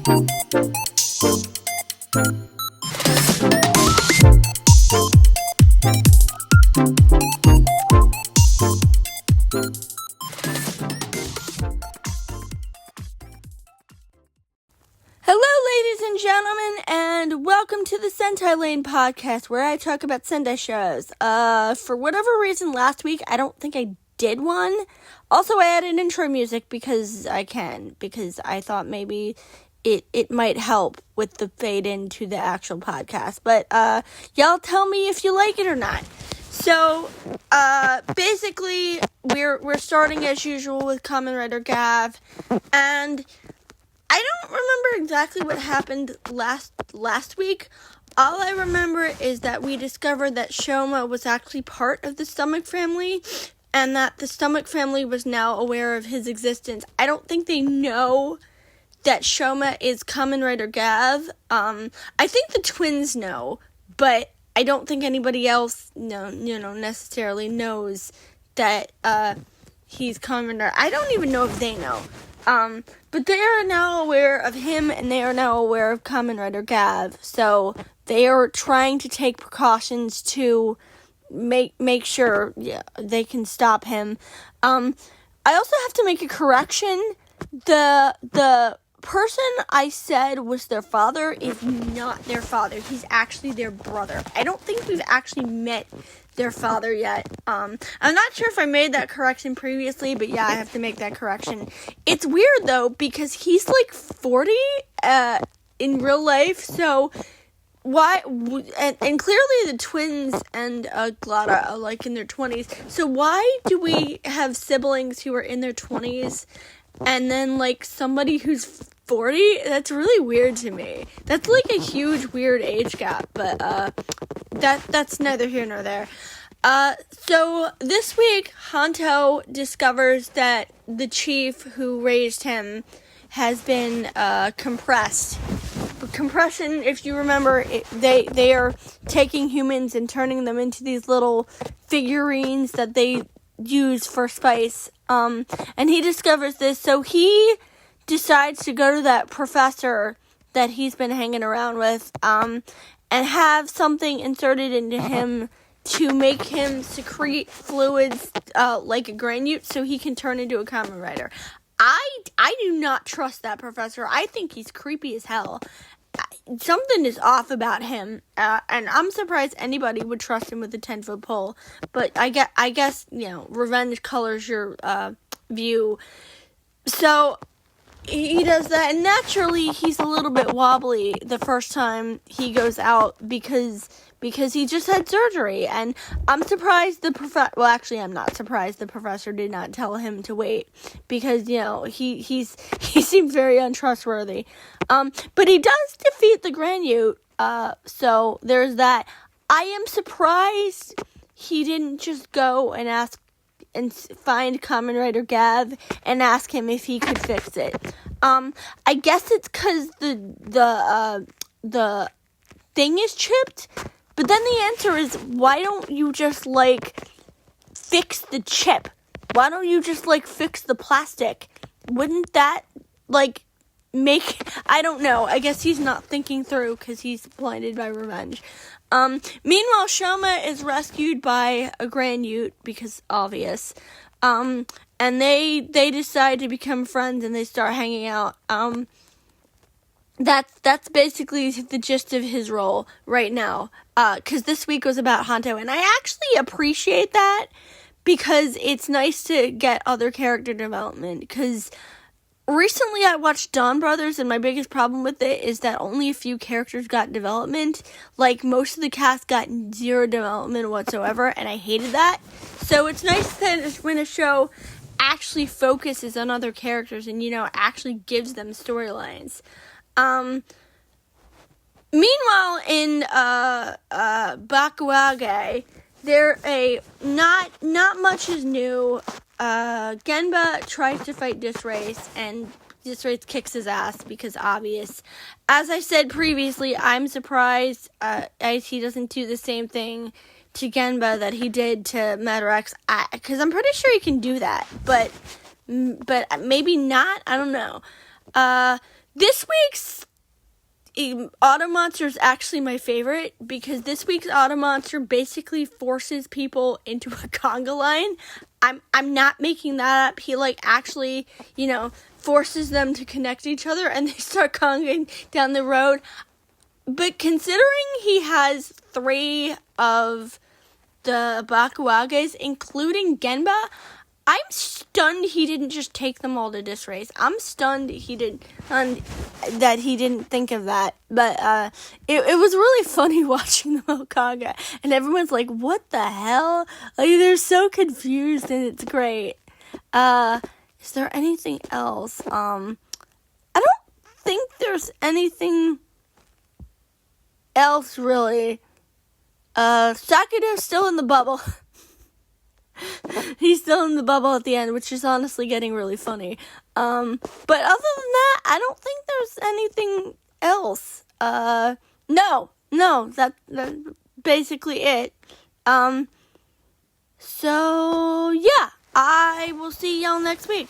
Hello, ladies and gentlemen, and welcome to the Sentai Laine podcast, where I talk about Sentai shows. For whatever reason, last week, I don't think I did one. Also, I added intro music because I thought maybe it might help with the fade into the actual podcast. But, y'all tell me if you like it or not. So, basically, we're starting as usual with Kamen Rider Gav, and I don't remember exactly what happened last week. All I remember is that we discovered that Shoma was actually part of the Stomach family, and that the Stomach family was now aware of his existence. I don't think they know that Shoma is Kamen Rider Gav. I think the twins know, but I don't think anybody else necessarily knows that he's Kamen Rider. I don't even know if they know. But they are now aware of him, and they are now aware of Kamen Rider Gav. So they are trying to take precautions to make sure they can stop him. I also have to make a correction. The person I said was their father is not their father. He's actually their brother. I don't think we've actually met their father yet. I'm not sure if I made that correction previously, but yeah, I have to make that correction. It's weird though, because he's like 40 in real life, so why, and clearly the twins and Glada are like in their 20s, so why do we have siblings who are in their 20s and then like somebody who's 40? That's really weird to me. That's like a huge weird age gap, but that's neither here nor there. So this week, Hanto discovers that the chief who raised him has been compressed. But compression, if you remember, they are taking humans and turning them into these little figurines that they use for spice. And he discovers this, so he decides to go to that professor that he's been hanging around with, and have something inserted into him to make him secrete fluids like a granute so he can turn into a Kamen Rider. I do not trust that professor. I think he's creepy as hell. Something is off about him, and I'm surprised anybody would trust him with a 10-foot pole. But I guess revenge colors your view. So he does that, and naturally he's a little bit wobbly the first time he goes out because he just had surgery, and I'm surprised I'm not surprised the professor did not tell him to wait, because he seemed very untrustworthy. But he does defeat the Granute, so there's that. I am surprised he didn't just go and ask and find Kamen Rider Gav and ask him if he could fix it. I guess it's because the thing is chipped, but then the answer is, why don't you just fix the chip? Why don't you just fix the plastic? Wouldn't that make, I don't know. I guess he's not thinking through because he's blinded by revenge. Meanwhile, Shoma is rescued by a Granute, because obvious. And they decide to become friends, and they start hanging out. That's basically the gist of his role right now. Because this week was about Hanto, and I actually appreciate that, because it's nice to get other character development, because recently I watched Dawn Brothers, and my biggest problem with it is that only a few characters got development. Most of the cast got zero development whatsoever, and I hated that. So it's nice that when a show actually focuses on other characters and, actually gives them storylines. Meanwhile, in Bakuage, not much is new. Genba tries to fight Disrace, and Disrace kicks his ass because obvious. As I said previously, I'm surprised he doesn't do the same thing to Genba that he did to Metarex, because I'm pretty sure he can do that, but maybe not. I don't know. This week's Auto Monster is actually my favorite because this week's Auto Monster basically forces people into a conga line. I'm not making that up. He actually, forces them to connect each other and they start congaing down the road. But considering he has 3 of the Bakuages, including Genba, I'm stunned he didn't just take them all to this race. I'm stunned that he didn't think of that. But it was really funny watching them all conga. And everyone's like, what the hell? They're so confused and it's great. Is there anything else? I don't think there's anything else really. Sakuda's still in the bubble. He's still in the bubble at the end, which is honestly getting really funny. But other than that, I don't think there's anything else. No, that's basically it. So yeah, I will see y'all next week.